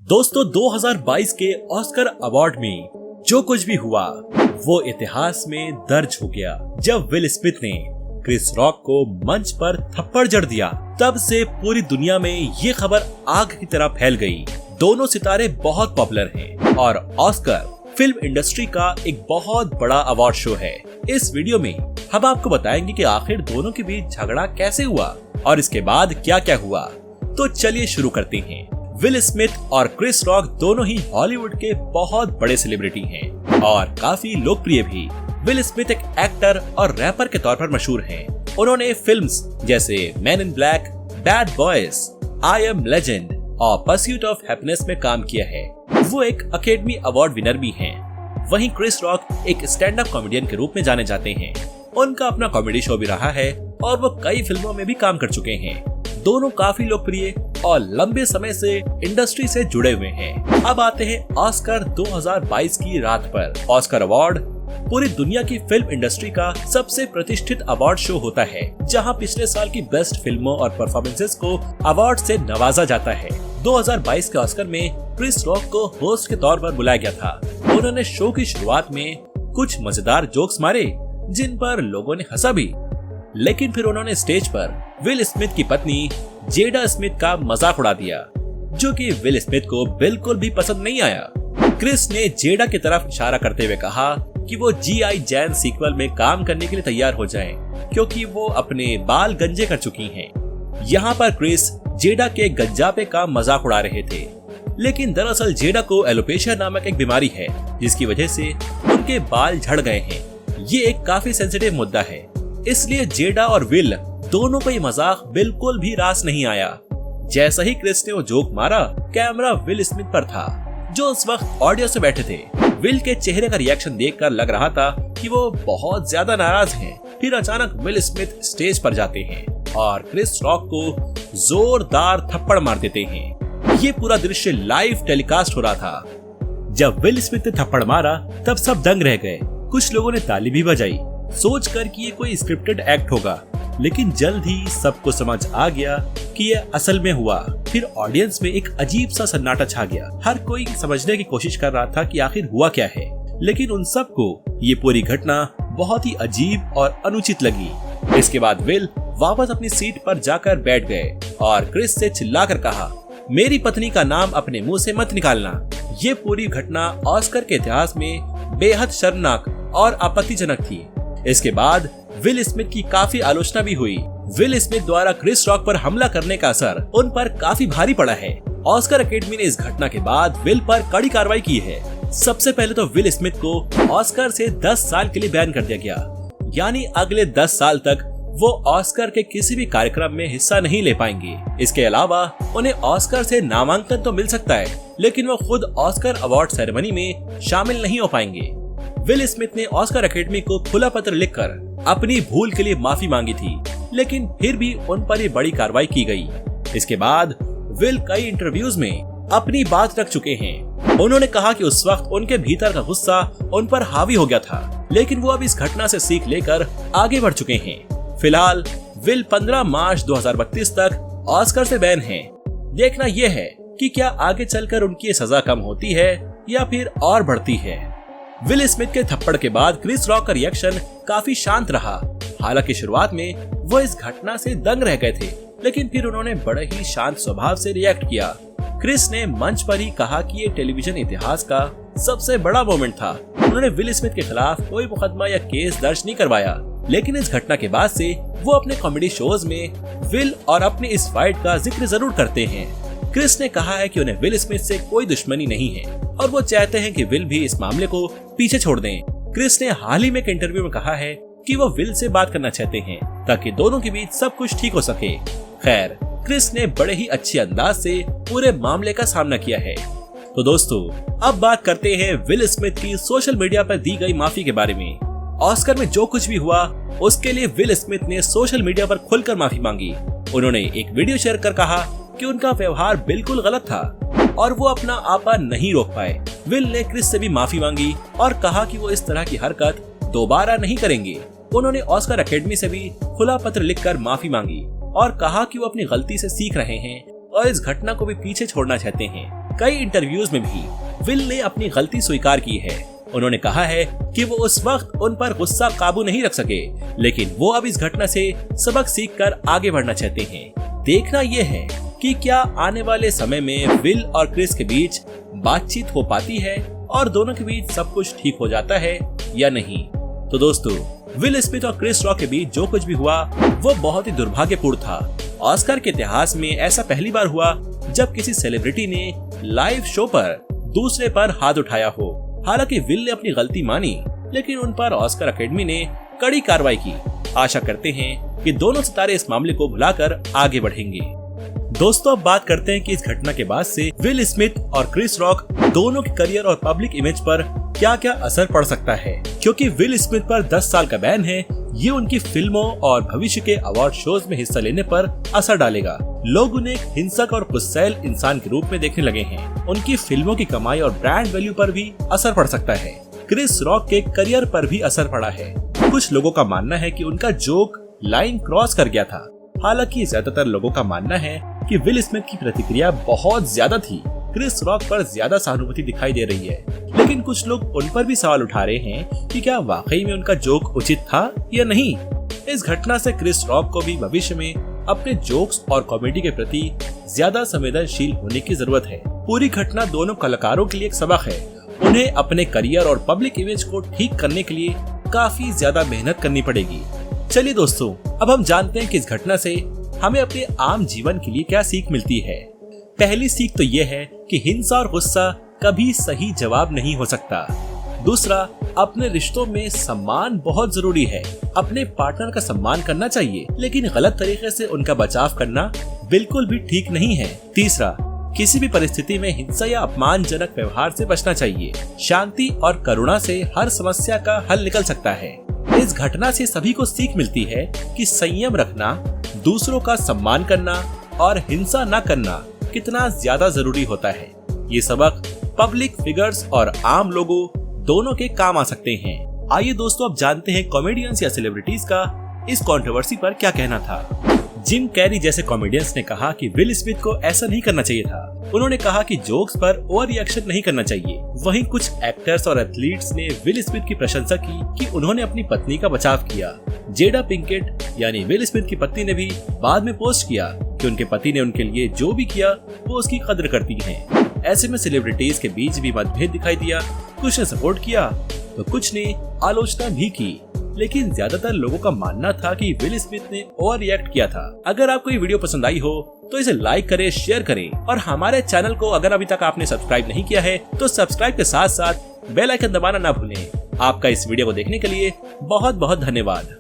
दोस्तों 2022 के Oscar award में जो कुछ भी हुआ वो इतिहास में दर्ज हो गया। जब विल स्मिथ ने क्रिस रॉक को मंच पर थप्पड़ जड़ दिया, तब से पूरी दुनिया में ये खबर आग की तरह फैल गई। दोनों सितारे बहुत पॉपुलर हैं और ऑस्कर फिल्म इंडस्ट्री का एक बहुत बड़ा अवार्ड शो है। इस वीडियो में हम आपको बताएंगे कि आखिर दोनों के बीच झगड़ा कैसे हुआ और इसके बाद क्या क्या हुआ। तो चलिए शुरू करते हैं। विल स्मिथ और क्रिस रॉक दोनों ही हॉलीवुड के बहुत बड़े सेलिब्रिटी हैं और काफी लोकप्रिय भी। विल स्मिथ एक एक्टर और रैपर के तौर पर मशहूर हैं। उन्होंने फिल्म्स जैसे man in black, bad boys, I am legend और परस्यूट ऑफ हैप्पीनेस में काम किया है। वो एक अकेडमी अवार्ड विनर भी हैं। वहीं क्रिस रॉक एक स्टैंड अप कॉमेडियन के रूप में जाने जाते हैं। उनका अपना कॉमेडी शो भी रहा है और वो कई फिल्मों में भी काम कर चुके हैं। दोनों काफी लोकप्रिय और लंबे समय से इंडस्ट्री से जुड़े हुए हैं। अब आते हैं ऑस्कर 2022 की रात पर। ऑस्कर अवार्ड पूरी दुनिया की फिल्म इंडस्ट्री का सबसे प्रतिष्ठित अवार्ड शो होता है, जहां पिछले साल की बेस्ट फिल्मों और परफॉर्मेंसेस को अवार्ड से नवाजा जाता है। 2022 के ऑस्कर में क्रिस रॉक को होस्ट के तौर पर बुलाया गया था। उन्होंने शो की शुरुआत में कुछ मजेदार जोक्स मारे जिन पर लोगों ने हंसा भी, लेकिन फिर उन्होंने स्टेज पर विल स्मिथ की पत्नी जेडा स्मिथ का मजाक उड़ा दिया, जो कि विल स्मिथ को बिल्कुल भी पसंद नहीं आया। क्रिस ने जेडा की तरफ इशारा करते हुए कहा कि वो G.I. जैन सीक्वल में काम करने के लिए तैयार हो जाएं, क्योंकि वो अपने बाल गंजे कर चुकी हैं। यहाँ पर क्रिस जेडा के गंजापे का मजाक उड़ा रहे थे, लेकिन दरअसल जेडा को एलोपेशिया नामक एक बीमारी है, जिसकी वजह से उनके बाल झड़ गए हैं। ये एक काफी सेंसिटिव मुद्दा है, इसलिए जेडा और विल दोनों को ये मजाक बिल्कुल भी रास नहीं आया। जैसा ही क्रिस ने वो जोक मारा, कैमरा विल स्मिथ पर था, जो उस वक्त ऑडियो से बैठे थे। विल के चेहरे का रिएक्शन देखकर लग रहा था कि वो बहुत ज्यादा नाराज हैं। फिर अचानक विल स्मिथ स्टेज पर जाते हैं और क्रिस रॉक को जोरदार थप्पड़ मार देते हैं। ये पूरा दृश्य लाइव टेलीकास्ट हो रहा था। जब विल स्मिथ ने थप्पड़ मारा, तब सब दंग रह गए। कुछ लोगों ने ताली भी बजाई, सोचकर कि ये कोई स्क्रिप्टेड एक्ट होगा, लेकिन जल्द ही सबको समझ आ गया कि ये असल में हुआ। फिर ऑडियंस में एक अजीब सा सन्नाटा छा गया। हर कोई समझने की कोशिश कर रहा था कि आखिर हुआ क्या है, लेकिन उन सबको ये पूरी घटना बहुत ही अजीब और अनुचित लगी। इसके बाद विल वापस अपनी सीट पर जाकर बैठ गए और क्रिस से चिल्लाकर कहा, मेरी पत्नी का नाम अपने मुंह से मत निकालना। ये पूरी घटना ऑस्कर के इतिहास में बेहद शर्मनाक और आपत्तिजनक थी। इसके बाद विल स्मिथ की काफी आलोचना भी हुई। विल स्मिथ द्वारा क्रिस रॉक पर हमला करने का असर उन पर काफी भारी पड़ा है। ऑस्कर अकेडमी ने इस घटना के बाद विल पर कड़ी कार्रवाई की है। सबसे पहले तो विल स्मिथ को ऑस्कर से 10 साल के लिए बैन कर दिया गया, यानी अगले 10 साल तक वो ऑस्कर के किसी भी कार्यक्रम में हिस्सा नहीं ले पाएंगे। इसके अलावा उन्हें ऑस्कर से नामांकन तो मिल सकता है, लेकिन वो खुद ऑस्कर अवार्ड सेरेमनी में शामिल नहीं हो पाएंगे। विल स्मिथ ने ऑस्कर अकेडमी को खुला पत्र लिखकर अपनी भूल के लिए माफी मांगी थी, लेकिन फिर भी उन पर ये बड़ी कार्रवाई की गई। इसके बाद विल कई इंटरव्यूज में अपनी बात रख चुके हैं। उन्होंने कहा कि उस वक्त उनके भीतर का गुस्सा उन पर हावी हो गया था, लेकिन वो अब इस घटना से सीख लेकर आगे बढ़ चुके हैं। फिलहाल विल 15 मार्च 2032 तक ऑस्कर से बैन हैं। देखना यह है कि क्या आगे चलकर उनकी सजा कम होती है या फिर और बढ़ती है। विल स्मिथ के थप्पड़ के बाद क्रिस रॉक का रिएक्शन काफी शांत रहा। हालांकि शुरुआत में वो इस घटना से दंग रह गए थे, लेकिन फिर उन्होंने बड़े ही शांत स्वभाव से रिएक्ट किया। क्रिस ने मंच पर ही कहा कि ये टेलीविजन इतिहास का सबसे बड़ा मोमेंट था। उन्होंने विल स्मिथ के खिलाफ कोई मुकदमा या केस दर्ज नहीं करवाया, लेकिन इस घटना के बाद से वो अपने कॉमेडी शोज में विल और अपनी इस फाइट का जिक्र जरूर करते हैं। क्रिस ने कहा है कि उन्हें विल स्मिथ से कोई दुश्मनी नहीं है और वो चाहते हैं कि विल भी इस मामले को पीछे छोड़ दें। क्रिस ने हाल ही में एक इंटरव्यू में कहा है कि वो विल से बात करना चाहते हैं ताकि दोनों के बीच सब कुछ ठीक हो सके। खैर, क्रिस ने बड़े ही अच्छे अंदाज से पूरे मामले का सामना किया है। तो दोस्तों, अब बात करते हैं विल स्मिथ की सोशल मीडिया पर दी गई माफी के बारे में। ऑस्कर में जो कुछ भी हुआ उसके लिए विल स्मिथ ने सोशल मीडिया पर खुलकर माफी मांगी। उन्होंने एक वीडियो शेयर कर कहा कि उनका व्यवहार बिल्कुल गलत था और वो अपना आपा नहीं रोक पाए। विल ने क्रिस से भी माफी मांगी और कहा कि वो इस तरह की हरकत दोबारा नहीं करेंगे। उन्होंने ऑस्कर अकेडमी से भी खुला पत्र लिखकर माफी मांगी और कहा कि वो अपनी गलती से सीख रहे हैं और इस घटना को भी पीछे छोड़ना चाहते हैं। कई इंटरव्यूज में भी विल ने अपनी गलती स्वीकार की है। उन्होंने कहा है कि वो उस वक्त उन पर गुस्सा काबू नहीं रख सके, लेकिन वो अब इस घटना से सबक सीखकर आगे बढ़ना चाहते हैं। देखना ये है कि क्या आने वाले समय में विल और क्रिस के बीच बातचीत हो पाती है और दोनों के बीच सब कुछ ठीक हो जाता है या नहीं। तो दोस्तों, विल स्मिथ और क्रिस रॉक के बीच जो कुछ भी हुआ वो बहुत ही दुर्भाग्यपूर्ण था। ऑस्कर के इतिहास में ऐसा पहली बार हुआ जब किसी सेलिब्रिटी ने लाइव शो पर दूसरे पर हाथ उठाया हो। हालांकि विल ने अपनी गलती मानी, लेकिन उन पर ऑस्कर अकेडमी ने कड़ी कार्रवाई की। आशा करते हैं कि दोनों सितारे इस मामले को भुलाकर आगे बढ़ेंगे। दोस्तों, अब बात करते हैं कि इस घटना के बाद से विल स्मिथ और क्रिस रॉक दोनों के करियर और पब्लिक इमेज पर क्या क्या असर पड़ सकता है। क्योंकि विल स्मिथ पर 10 साल का बैन है, ये उनकी फिल्मों और भविष्य के अवार्ड शोज में हिस्सा लेने पर असर डालेगा। लोग उन्हें एक हिंसक और गुस्सैल इंसान के रूप में देखने लगे हैं। उनकी फिल्मों की कमाई और ब्रांड वैल्यू पर भी असर पड़ सकता है। क्रिस रॉक के करियर पर भी असर पड़ा है। कुछ लोगों का मानना है कि उनका जोक लाइन क्रॉस कर गया था। हालांकि ज्यादातर लोगों का मानना है कि विल स्मिथ की प्रतिक्रिया बहुत ज्यादा थी, क्रिस रॉक पर ज्यादा सहानुभूति दिखाई दे रही है। लेकिन कुछ लोग उन पर भी सवाल उठा रहे हैं कि क्या वाकई में उनका जोक उचित था या नहीं। इस घटना से क्रिस रॉक को भी भविष्य में अपने जोक्स और कॉमेडी के प्रति ज्यादा संवेदनशील होने की जरूरत है। पूरी घटना दोनों कलाकारों के लिए एक सबक है। उन्हें अपने करियर और पब्लिक इमेज को ठीक करने के लिए काफी ज्यादा मेहनत करनी पड़ेगी। चलिए दोस्तों, अब हम जानते हैं कि इस घटना से हमें अपने आम जीवन के लिए क्या सीख मिलती है। पहली सीख तो ये है कि हिंसा और गुस्सा कभी सही जवाब नहीं हो सकता। दूसरा, अपने रिश्तों में सम्मान बहुत जरूरी है। अपने पार्टनर का सम्मान करना चाहिए, लेकिन गलत तरीके से उनका बचाव करना बिल्कुल भी ठीक नहीं है। तीसरा, किसी भी परिस्थिति में हिंसा या अपमानजनक व्यवहार से बचना चाहिए। शांति और करुणा से हर समस्या का हल निकल सकता है। इस घटना से सभी को सीख मिलती है कि संयम रखना, दूसरों का सम्मान करना और हिंसा न करना कितना ज्यादा जरूरी होता है। ये सबक पब्लिक फिगर्स और आम लोगों दोनों के काम आ सकते हैं। आइए दोस्तों, अब जानते हैं कॉमेडियंस या सेलिब्रिटीज का इस कंट्रोवर्सी पर क्या कहना था। जिम कैरी जैसे कॉमेडियंस ने कहा कि विल स्मिथ को ऐसा नहीं करना चाहिए था। उन्होंने कहा कि जोक्स पर ओवर रिएक्शन नहीं करना चाहिए। वहीं कुछ एक्टर्स और एथलीट्स ने विल स्मिथ की प्रशंसा की कि उन्होंने अपनी पत्नी का बचाव किया। जेडा पिंकेट यानी विल स्मिथ की पत्नी ने भी बाद में पोस्ट किया कि उनके पति ने उनके लिए जो भी किया वो उसकी कद्र करती हैं। ऐसे में सेलिब्रिटीज के बीच भी मतभेद दिखाई दिया। कुछ ने सपोर्ट किया तो कुछ ने आलोचना भी की, लेकिन ज्यादातर लोगों का मानना था कि विल स्मिथ ने ओवर रिएक्ट किया था। अगर आपको ये वीडियो पसंद आई हो तो इसे लाइक करें, शेयर करें और हमारे चैनल को अगर अभी तक आपने सब्सक्राइब नहीं किया है तो सब्सक्राइब के साथ साथ बेल आइकन दबाना ना भूलें। आपका इस वीडियो को देखने के लिए बहुत बहुत धन्यवाद।